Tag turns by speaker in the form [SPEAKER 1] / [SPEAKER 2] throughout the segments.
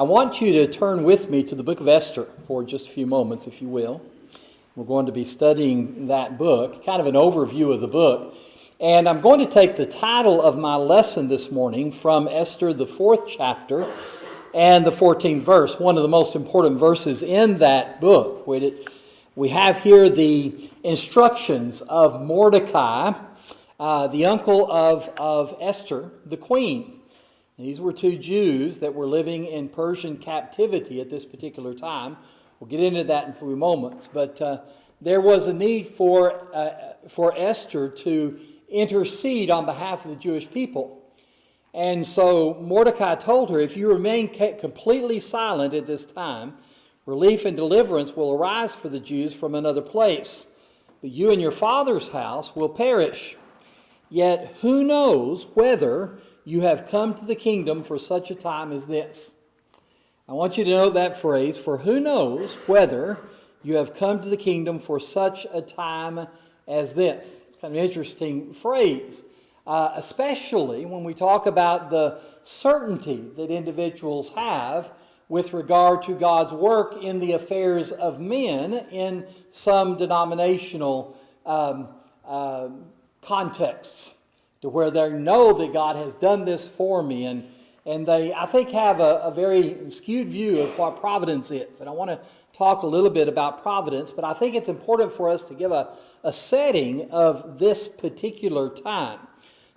[SPEAKER 1] I want you to turn with me to the book of Esther for just a few moments, if you will. We're going to be studying that book, kind of an overview of the book. And I'm going to take the title of my lesson this morning from Esther, the 4th chapter and the 14th verse, one of the most important verses in that book. We have here the instructions of Mordecai, the uncle of Esther, the queen. These were two Jews that were living in Persian captivity at this particular time. We'll get into that in a few moments. But there was a need for Esther to intercede on behalf of the Jewish people. And so Mordecai told her, if you remain completely silent at this time, relief and deliverance will arise for the Jews from another place. But you and your father's house will perish. Yet who knows whether you have come to the kingdom for such a time as this. I want you to note that phrase, for who knows whether you have come to the kingdom for such a time as this. It's kind of an interesting phrase, especially when we talk about the certainty that individuals have with regard to God's work in the affairs of men in some denominational contexts, to where they know that God has done this for me. And they, I think, have a very skewed view of what providence is. And I want to talk a little bit about providence, but I think it's important for us to give a setting of this particular time.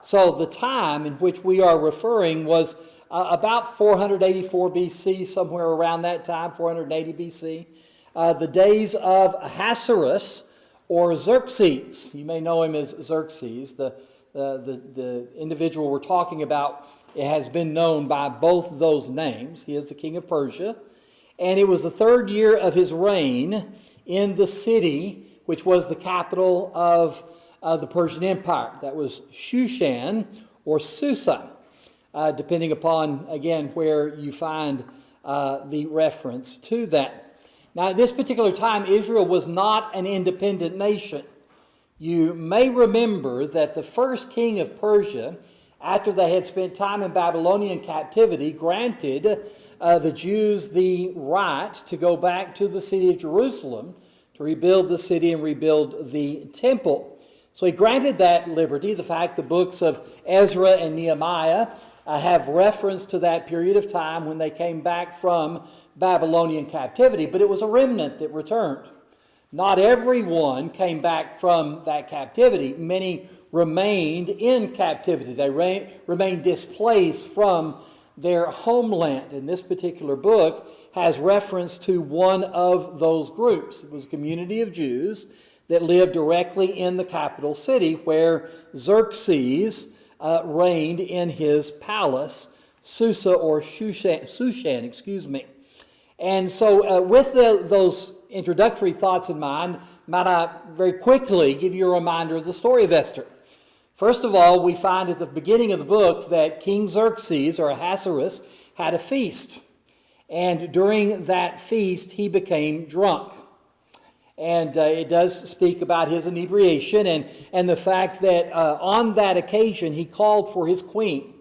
[SPEAKER 1] So the time in which we are referring was about 484 BC, somewhere around that time, 480 BC. The days of Ahasuerus or Xerxes. You may know him as Xerxes. The individual we're talking about, it has been known by both those names. He is the king of Persia. And it was the 3rd year of his reign in the city, which was the capital of the Persian Empire. That was Shushan or Susa, depending upon, again, where you find the reference to that. Now, at this particular time, Israel was not an independent nation. You may remember that the first king of Persia, after they had spent time in Babylonian captivity, granted the Jews the right to go back to the city of Jerusalem to rebuild the city and rebuild the temple. So he granted that liberty. The fact the books of Ezra and Nehemiah have reference to that period of time when they came back from Babylonian captivity, but it was a remnant that returned. Not everyone came back from that captivity. Many remained in captivity. They remained displaced from their homeland. And this particular book has reference to one of those groups. It was a community of Jews that lived directly in the capital city where Xerxes reigned in his palace, Susa or Shushan. And so with those introductory thoughts in mind, might I very quickly give you a reminder of the story of Esther. First of all, we find at the beginning of the book that King Xerxes, or Ahasuerus, had a feast. And during that feast, he became drunk. And it does speak about his inebriation and the fact that on that occasion, he called for his queen.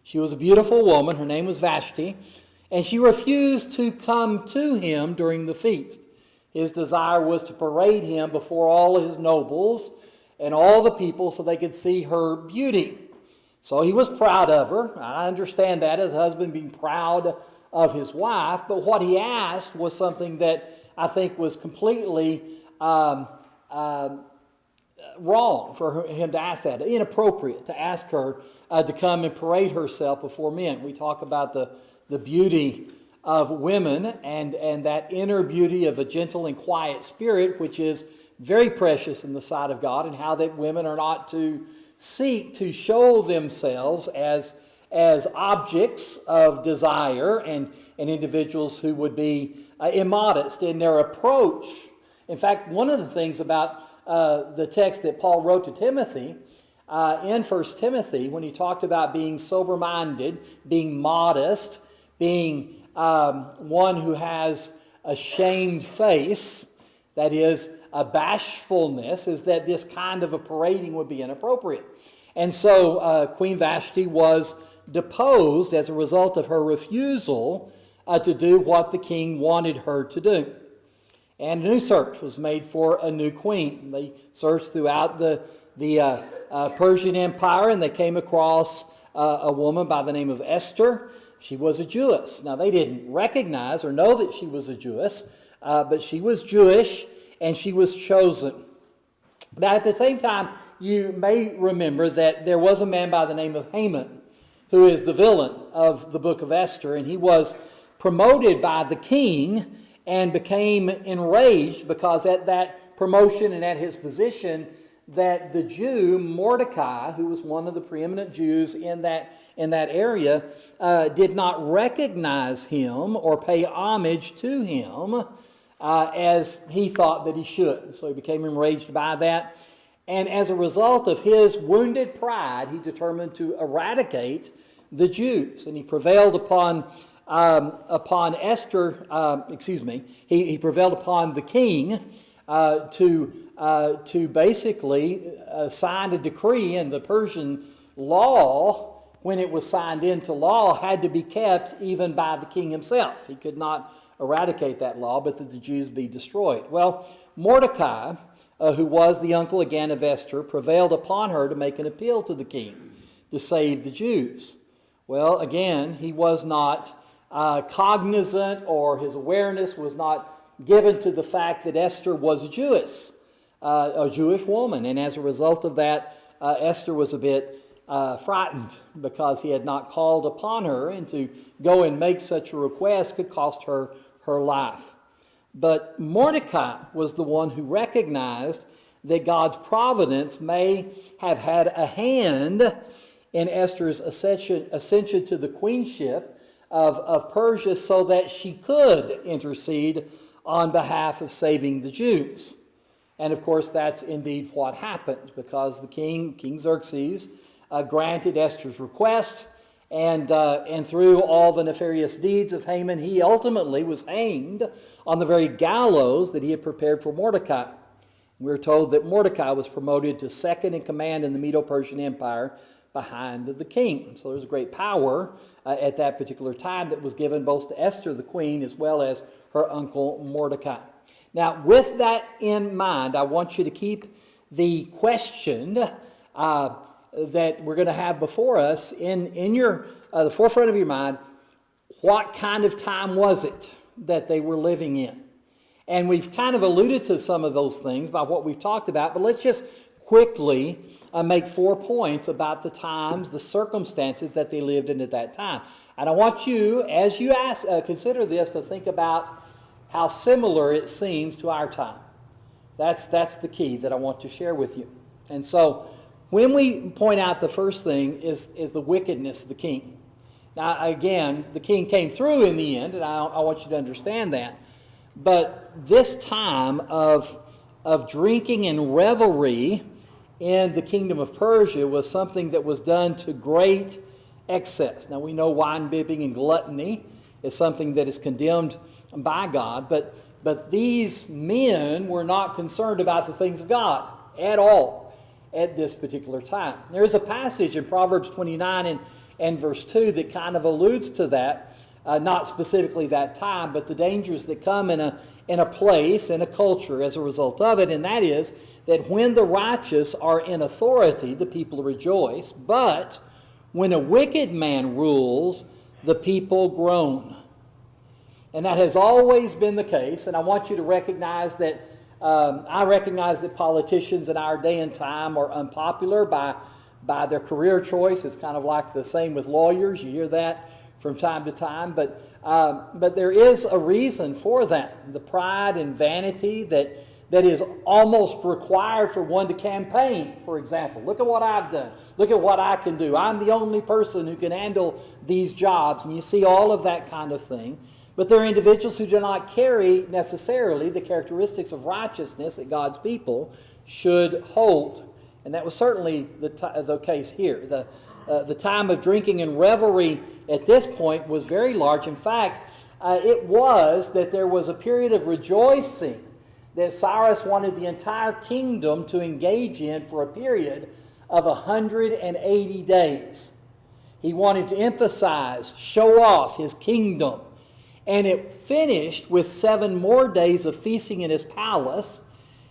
[SPEAKER 1] She was a beautiful woman. Her name was Vashti. And she refused to come to him during the feast. His desire was to parade him before all his nobles and all the people so they could see her beauty. So he was proud of her. I understand that as a husband being proud of his wife. But what he asked was something that I think was completely wrong for him to ask that. Inappropriate to ask her to come and parade herself before men. We talk about the beauty of women and that inner beauty of a gentle and quiet spirit, which is very precious in the sight of God, and how that women are not to seek to show themselves as objects of desire and individuals who would be immodest in their approach. In fact, one of the things about the text that Paul wrote to Timothy in 1 Timothy, when he talked about being sober-minded, being modest, being one who has a shamed face, that is, a bashfulness, is that this kind of a parading would be inappropriate. And so Queen Vashti was deposed as a result of her refusal to do what the king wanted her to do. And a new search was made for a new queen. They searched throughout the Persian Empire, and they came across a woman by the name of Esther. She was a Jewess. Now, they didn't recognize or know that she was a Jewess, but she was Jewish, and she was chosen. Now, at the same time, you may remember that there was a man by the name of Haman, who is the villain of the book of Esther, and he was promoted by the king and became enraged because at that promotion and at his position that the Jew Mordecai, who was one of the preeminent Jews in that area, did not recognize him or pay homage to him as he thought that he should. So he became enraged by that. And as a result of his wounded pride, he determined to eradicate the Jews. And he prevailed upon Esther, he prevailed upon the king to basically sign a decree, and the Persian law, when it was signed into law, had to be kept even by the king himself. He could not eradicate that law, but that the Jews be destroyed. Well, Mordecai, who was the uncle again of Esther, prevailed upon her to make an appeal to the king to save the Jews. Well, again, he was not cognizant, or his awareness was not given to the fact that Esther was a Jewish woman. And as a result of that, Esther was a bit frightened because he had not called upon her, and to go and make such a request could cost her her life. But Mordecai was the one who recognized that God's providence may have had a hand in Esther's ascension to the queenship of Persia, so that she could intercede on behalf of saving the Jews. And of course, that's indeed what happened, because the King Xerxes, granted Esther's request, and through all the nefarious deeds of Haman, he ultimately was hanged on the very gallows that he had prepared for Mordecai. We're told that Mordecai was promoted to second in command in the Medo-Persian Empire behind the king. So there's great power at that particular time that was given both to Esther the queen as well as her uncle Mordecai. Now, with that in mind, I want you to keep the question that we're going to have before us in the forefront of your mind. What kind of time was it that they were living in? And we've kind of alluded to some of those things by what we've talked about, but let's just quickly make 4 points about the times, the circumstances that they lived in at that time. And I want you, as you consider this, to think about how similar it seems to our time. That's the key that I want to share with you. And so when we point out, the first thing is the wickedness of the king. Now, again, the king came through in the end, and I want you to understand that. But this time of drinking and revelry in the kingdom of Persia was something that was done to great excess. Now, we know wine bibbing and gluttony is something that is condemned by God, but these men were not concerned about the things of God at all at this particular time. There's a passage in Proverbs 29 and verse 2 that kind of alludes to that, not specifically that time, but the dangers that come in a place, in a culture as a result of it, and that is that when the righteous are in authority, the people rejoice, but when a wicked man rules, the people groan. And that has always been the case, and I want you to recognize that I recognize that politicians in our day and time are unpopular by their career choice. It's kind of like the same with lawyers. You hear that from time to time, but there is a reason for that. The pride and vanity that is almost required for one to campaign, for example. Look at what I've done. Look at what I can do. I'm the only person who can handle these jobs. And you see all of that kind of thing. But there are individuals who do not carry necessarily the characteristics of righteousness that God's people should hold. And that was certainly the case here. The time of drinking and revelry at this point was very large. In fact, it was that there was a period of rejoicing that Cyrus wanted the entire kingdom to engage in for a period of 180 days. He wanted to emphasize, show off his kingdom. And it finished with 7 more days of feasting in his palace.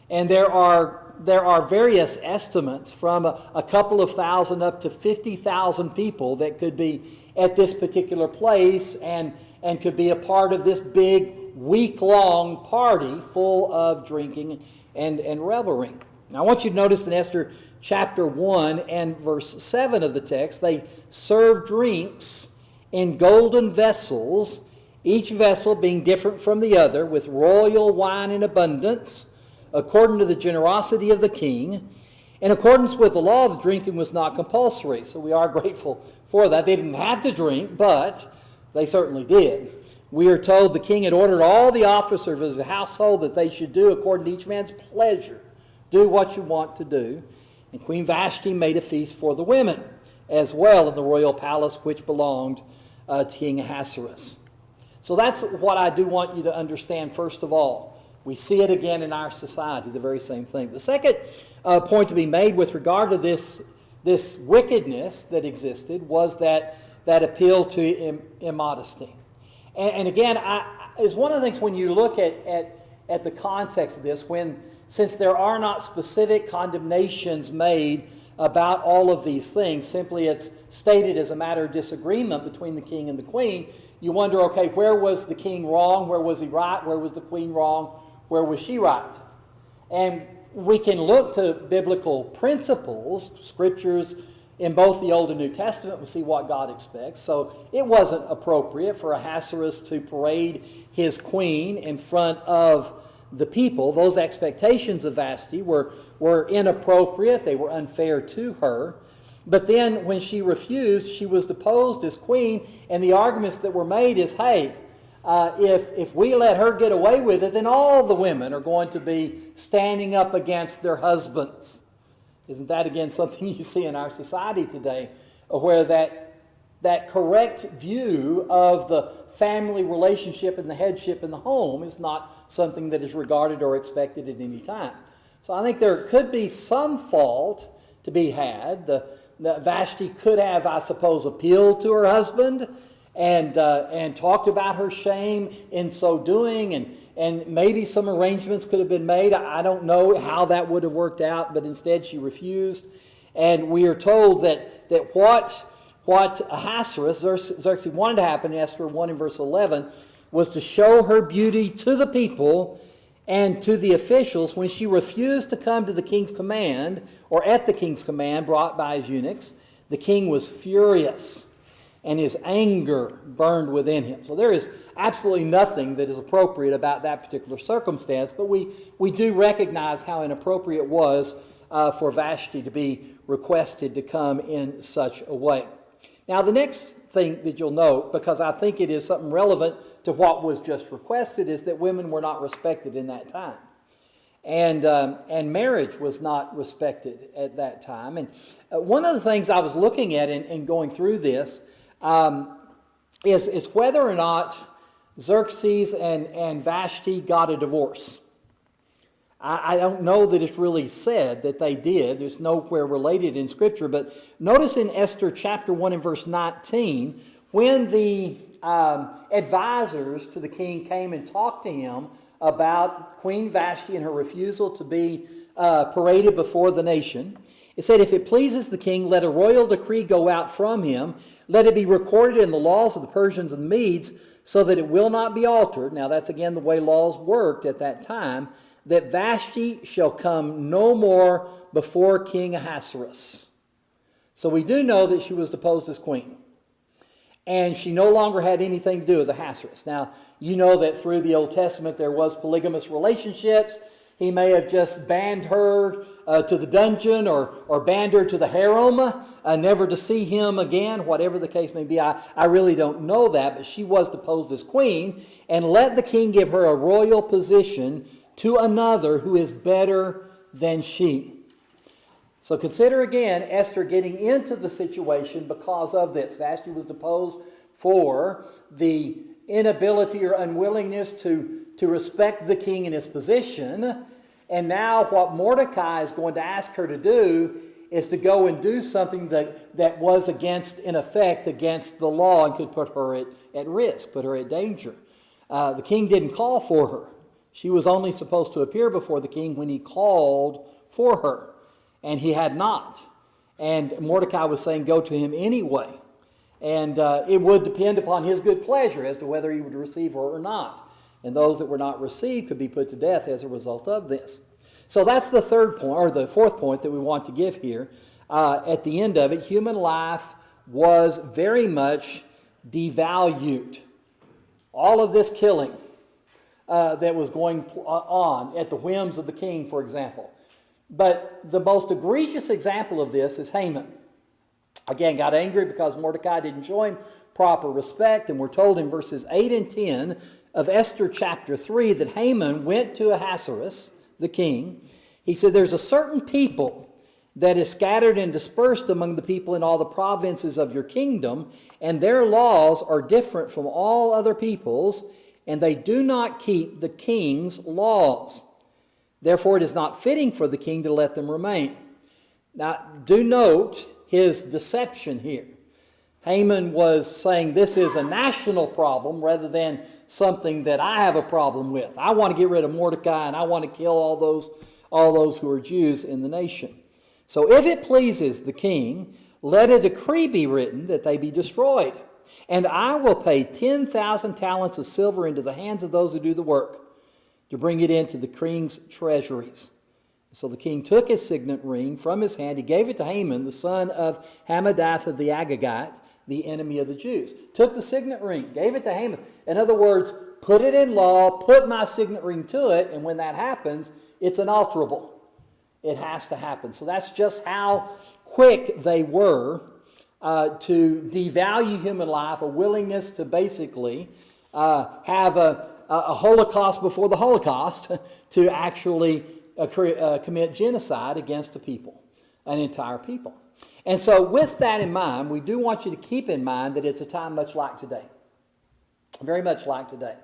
[SPEAKER 1] And there are various estimates from a couple of thousand up to 50,000 people that could be at this particular place and could be a part of this big week-long party full of drinking and revelry. Now I want you to notice in Esther chapter 1 and verse 7 of the text, they serve drinks in golden vessels, each vessel being different from the other, with royal wine in abundance, according to the generosity of the king. In accordance with the law, the drinking was not compulsory, so we are grateful for that. They didn't have to drink, but they certainly did. We are told the king had ordered all the officers of his household that they should do according to each man's pleasure. Do what you want to do. And Queen Vashti made a feast for the women as well in the royal palace which belonged to King Ahasuerus. So that's what I do want you to understand first of all. We see it again in our society, the very same thing. The second point to be made with regard to this wickedness that existed was that appeal to immodesty. And again, is one of the things when you look at the context of this, since there are not specific condemnations made about all of these things, simply it's stated as a matter of disagreement between the king and the queen, you wonder, okay, where was the king wrong? Where was he right? Where was the queen wrong? Where was she right? And we can look to biblical principles, scriptures in both the Old and New Testament, we see what God expects. So it wasn't appropriate for Ahasuerus to parade his queen in front of the people. Those expectations of Vashti were inappropriate. They were unfair to her. But then when she refused, she was deposed as queen, and the arguments that were made is, hey, if we let her get away with it, then all the women are going to be standing up against their husbands. Isn't that, again, something you see in our society today, where that correct view of the family relationship and the headship in the home is not something that is regarded or expected at any time. So I think there could be some fault to be had. Vashti could have, I suppose, appealed to her husband and talked about her shame in so doing, and maybe some arrangements could have been made. I don't know how that would have worked out, but instead she refused. And we are told that what Ahasuerus, Xerxes, wanted to happen in Esther 1 and verse 11 was to show her beauty to the people and to the officials. When she refused to come to the king's command, or at the king's command brought by his eunuchs, the king was furious, and his anger burned within him. So there is absolutely nothing that is appropriate about that particular circumstance, but we do recognize how inappropriate it was for Vashti to be requested to come in such a way. Now the next thing that you'll note, because I think it is something relevant to what was just requested, is that women were not respected in that time. And marriage was not respected at that time. And one of the things I was looking at in going through this is whether or not Xerxes and Vashti got a divorce. I don't know that it's really said that they did. There's nowhere related in Scripture. But notice in Esther chapter 1 and verse 19, when the advisors to the king came and talked to him about Queen Vashti and her refusal to be paraded before the nation, it said, if it pleases the king, let a royal decree go out from him. Let it be recorded in the laws of the Persians and Medes so that it will not be altered. Now that's again the way laws worked at that time, that Vashti shall come no more before King Ahasuerus. So we do know that she was deposed as queen. And she no longer had anything to do with Ahasuerus. Now, you know that through the Old Testament there was polygamous relationships. He may have just banned her to the dungeon or banned her to the harem, never to see him again, whatever the case may be. I really don't know that, but she was deposed as queen, and let the king give her a royal position to another who is better than she. So consider again Esther getting into the situation because of this. Vashti was deposed for the inability or unwillingness to respect the king in his position. And now what Mordecai is going to ask her to do is to go and do something that was against, in effect, against the law and could put her at risk, put her at danger. The king didn't call for her. She was only supposed to appear before the king when he called for her, and he had not. And Mordecai was saying, go to him anyway. And it would depend upon his good pleasure as to whether he would receive her or not. And those that were not received could be put to death as a result of this. So that's the third point, or the fourth point that we want to give here. At the end of it, human life was very much devalued. All of this killing that was going on at the whims of the king, for example. But the most egregious example of this is Haman. Again, got angry because Mordecai didn't show him proper respect, and we're told in verses 8 and 10 of Esther chapter 3 that Haman went to Ahasuerus, the king. He said, there's a certain people that is scattered and dispersed among the people in all the provinces of your kingdom, and their laws are different from all other peoples, and they do not keep the king's laws. Therefore, it is not fitting for the king to let them remain. Now, do note his deception here. Haman was saying this is a national problem rather than something that I have a problem with. I want to get rid of Mordecai, and I want to kill all those who are Jews in the nation. So if it pleases the king, let a decree be written that they be destroyed. And I will pay 10,000 talents of silver into the hands of those who do the work, to bring it into the king's treasuries. So the king took his signet ring from his hand. He gave it to Haman, the son of Hammedatha the Agagite, the enemy of the Jews. Took the signet ring, gave it to Haman. In other words, put it in law, put my signet ring to it, and when that happens, it's unalterable. It has to happen. So that's just how quick they were to devalue human life, a willingness to basically have a Holocaust before the Holocaust to actually commit genocide against a people, an entire people. And so with that in mind, we do want you to keep in mind that it's a time much like today, very much like today.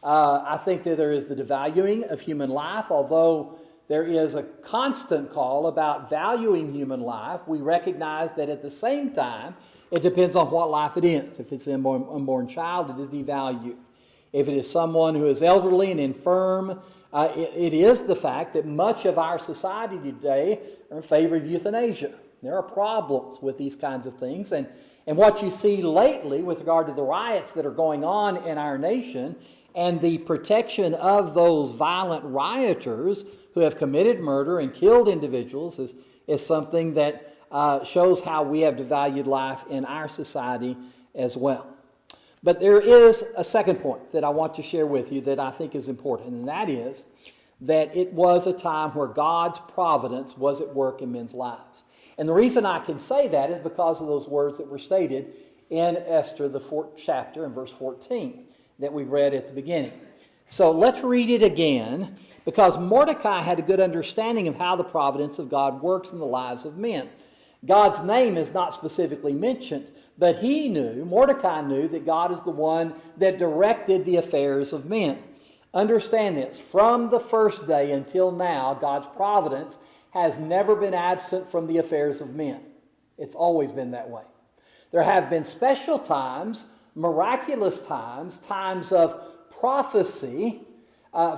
[SPEAKER 1] I think that there is the devaluing of human life, although there is a constant call about valuing human life. We recognize that at the same time, it depends on what life it is. If it's an unborn child, it is devalued. If it is someone who is elderly and infirm, it is the fact that much of our society today are in favor of euthanasia. There are problems with these kinds of things. And what you see lately with regard to the riots that are going on in our nation and the protection of those violent rioters who have committed murder and killed individuals is something that shows how we have devalued life in our society as well. But there is a second point that I want to share with you that I think is important, and that is that it was a time where God's providence was at work in men's lives. And the reason I can say that is because of those words that were stated in Esther, the 4th chapter, and verse 14 that we read at the beginning. So let's read it again, because Mordecai had a good understanding of how the providence of God works in the lives of men. God's name is not specifically mentioned, but Mordecai knew that God is the one that directed the affairs of men. Understand this, from the first day until now, God's providence has never been absent from the affairs of men. It's always been that way. There have been special times, miraculous times, times of prophecy,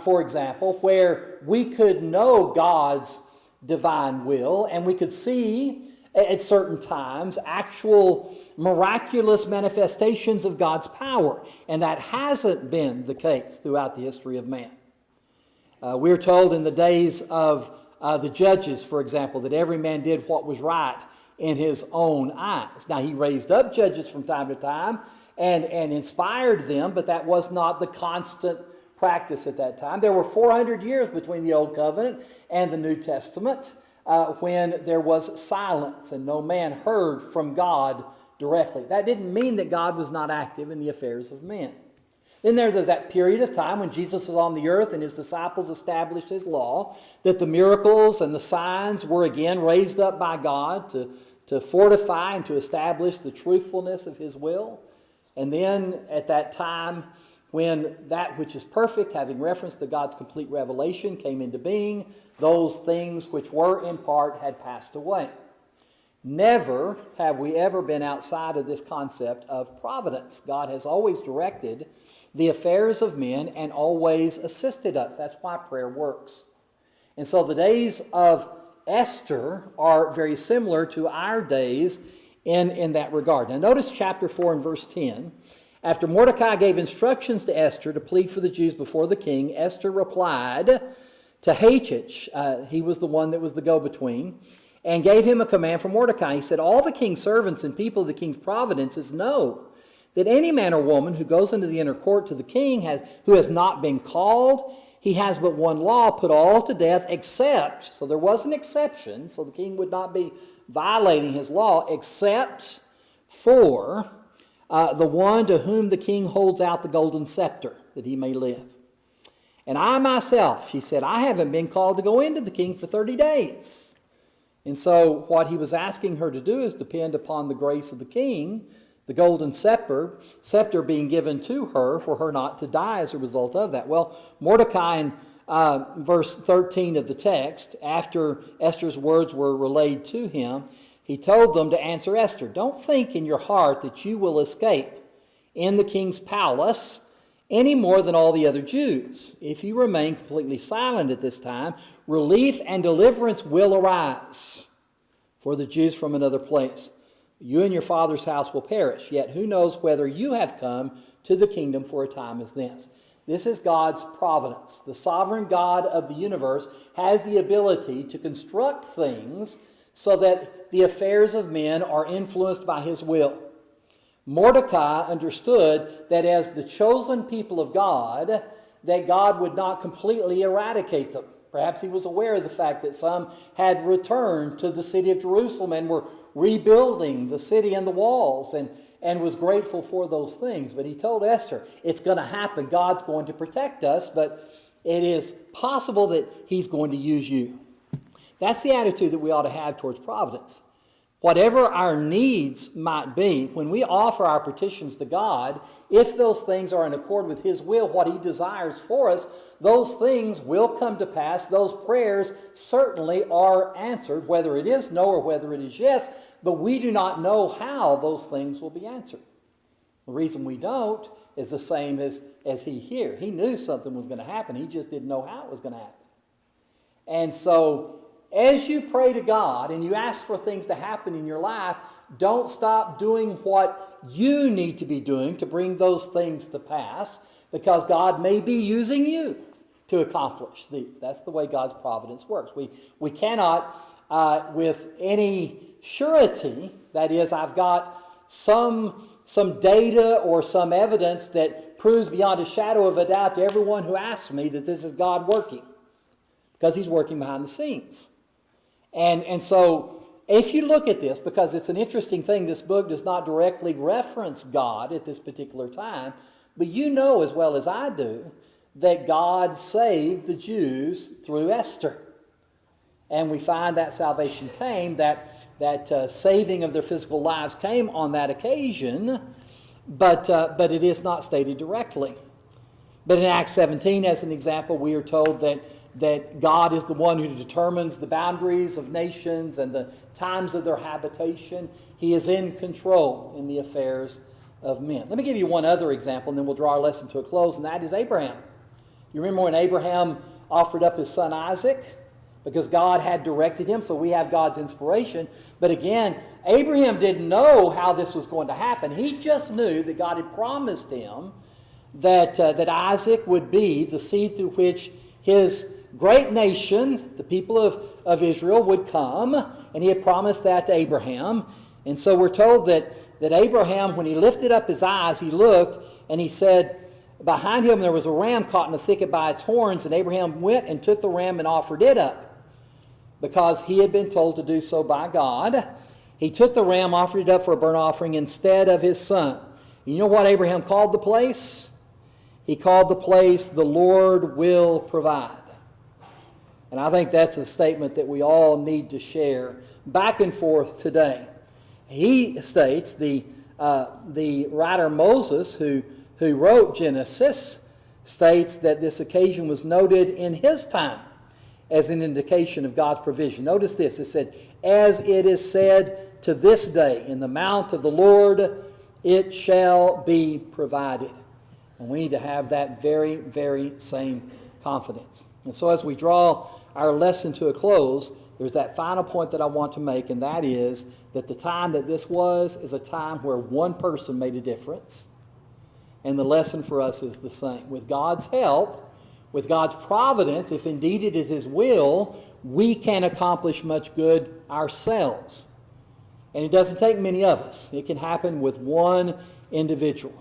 [SPEAKER 1] for example, where we could know God's divine will, and we could see at certain times actual miraculous manifestations of God's power. And that hasn't been the case throughout the history of man. We're told in the days of the judges, for example, that every man did what was right in his own eyes. Now, he raised up judges from time to time and inspired them, but that was not the constant practice at that time. There were 400 years between the Old Covenant and the New Testament when there was silence and no man heard from God directly. That didn't mean that God was not active in the affairs of men. Then there's that period of time when Jesus was on the earth and his disciples established his law, that the miracles and the signs were again raised up by God to fortify and to establish the truthfulness of his will. And then at that time, when that which is perfect, having reference to God's complete revelation, came into being, those things which were in part had passed away. Never have we ever been outside of this concept of providence. God has always directed the affairs of men and always assisted us. That's why prayer works. And so the days of Esther are very similar to our days in that regard. Now notice chapter 4 and verse 10. After Mordecai gave instructions to Esther to plead for the Jews before the king, Esther replied to Hathach, he was the one that was the go-between, and gave him a command from Mordecai. He said, all the king's servants and people of the king's providences know that any man or woman who goes into the inner court to the king who has not been called, he has but one law, put all to death except, so there was an exception, so the king would not be violating his law, except for the one to whom the king holds out the golden scepter, that he may live. And I myself, she said, I haven't been called to go into the king for 30 days. And so what he was asking her to do is depend upon the grace of the king, the golden scepter being given to her for her not to die as a result of that. Well, Mordecai in verse 13 of the text, after Esther's words were relayed to him, he told them to answer Esther, don't think in your heart that you will escape in the king's palace any more than all the other Jews. If you remain completely silent at this time, relief and deliverance will arise for the Jews from another place. You and your father's house will perish, yet who knows whether you have come to the kingdom for a time as this. This is God's providence. The sovereign God of the universe has the ability to construct things so that the affairs of men are influenced by his will. Mordecai understood that as the chosen people of God, that God would not completely eradicate them. Perhaps he was aware of the fact that some had returned to the city of Jerusalem and were rebuilding the city and the walls and was grateful for those things. But he told Esther, it's going to happen. God's going to protect us, but it is possible that he's going to use you. That's the attitude that we ought to have towards providence. Whatever our needs might be, when we offer our petitions to God, if those things are in accord with his will, what he desires for us, those things will come to pass. Those prayers certainly are answered, whether it is no or whether it is yes, but we do not know how those things will be answered. The reason we don't is the same as he here. He knew something was going to happen. He just didn't know how it was going to happen. And so as you pray to God and you ask for things to happen in your life, don't stop doing what you need to be doing to bring those things to pass, because God may be using you to accomplish these. That's the way God's providence works. We cannot, with any surety, that is, I've got some data or some evidence that proves beyond a shadow of a doubt to everyone who asks me that this is God working, because he's working behind the scenes. And so if you look at this, because it's an interesting thing, this book does not directly reference God at this particular time, but you know as well as I do that God saved the Jews through Esther. And we find that salvation came, that saving of their physical lives came on that occasion, but it is not stated directly. But in Acts 17, as an example, we are told that God is the one who determines the boundaries of nations and the times of their habitation. He is in control in the affairs of men. Let me give you one other example, and then we'll draw our lesson to a close, and that is Abraham. You remember when Abraham offered up his son Isaac? Because God had directed him, so we have God's inspiration. But again, Abraham didn't know how this was going to happen. He just knew that God had promised him that Isaac would be the seed through which his great nation, the people of Israel, would come, and he had promised that to Abraham. And so we're told that Abraham, when he lifted up his eyes, he looked, and he said, behind him there was a ram caught in the thicket by its horns, and Abraham went and took the ram and offered it up, because he had been told to do so by God. He took the ram, offered it up for a burnt offering instead of his son. You know what Abraham called the place? He called the place, "The Lord will provide." And I think that's a statement that we all need to share back and forth today. He states, the writer Moses, who wrote Genesis, states that this occasion was noted in his time as an indication of God's provision. Notice this, it said, "As it is said to this day, in the mount of the Lord it shall be provided." And we need to have that very, very same confidence. And so as we draw our lesson to a close, there's that final point that I want to make, and that is that the time that this was is a time where one person made a difference. And the lesson for us is the same. With God's help, with God's providence, if indeed it is His will, we can accomplish much good ourselves. And it doesn't take many of us. It can happen with one individual.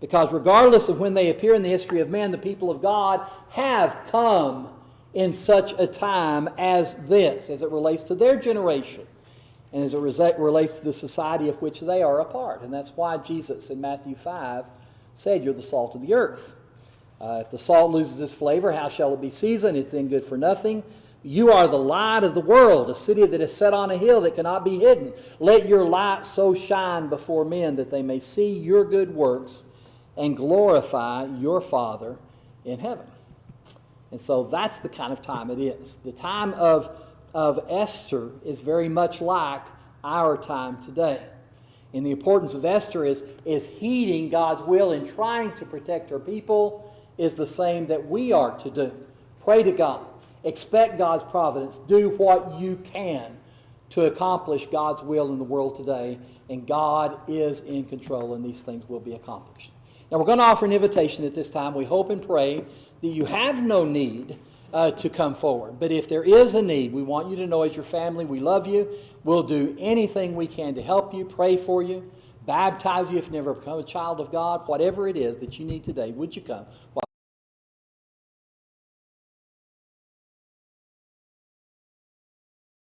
[SPEAKER 1] Because regardless of when they appear in the history of man, the people of God have come in such a time as this, as it relates to their generation, and as it relates to the society of which they are a part. And that's why Jesus in Matthew 5 said, "You're the salt of the earth. If the salt loses its flavor, how shall it be seasoned? It's then good for nothing. You are the light of the world, a city that is set on a hill that cannot be hidden. Let your light so shine before men that they may see your good works and glorify your Father in heaven." And so that's the kind of time it is. The time of Esther is very much like our time today. And the importance of Esther is heeding God's will and trying to protect her people is the same that we are to do. Pray to God. Expect God's providence. Do what you can to accomplish God's will in the world today. And God is in control, and these things will be accomplished. Now, we're going to offer an invitation at this time. We hope and pray that you have no need to come forward. But if there is a need, we want you to know as your family, we love you. We'll do anything we can to help you, pray for you, baptize you if you've never become a child of God. Whatever it is that you need today, would you come?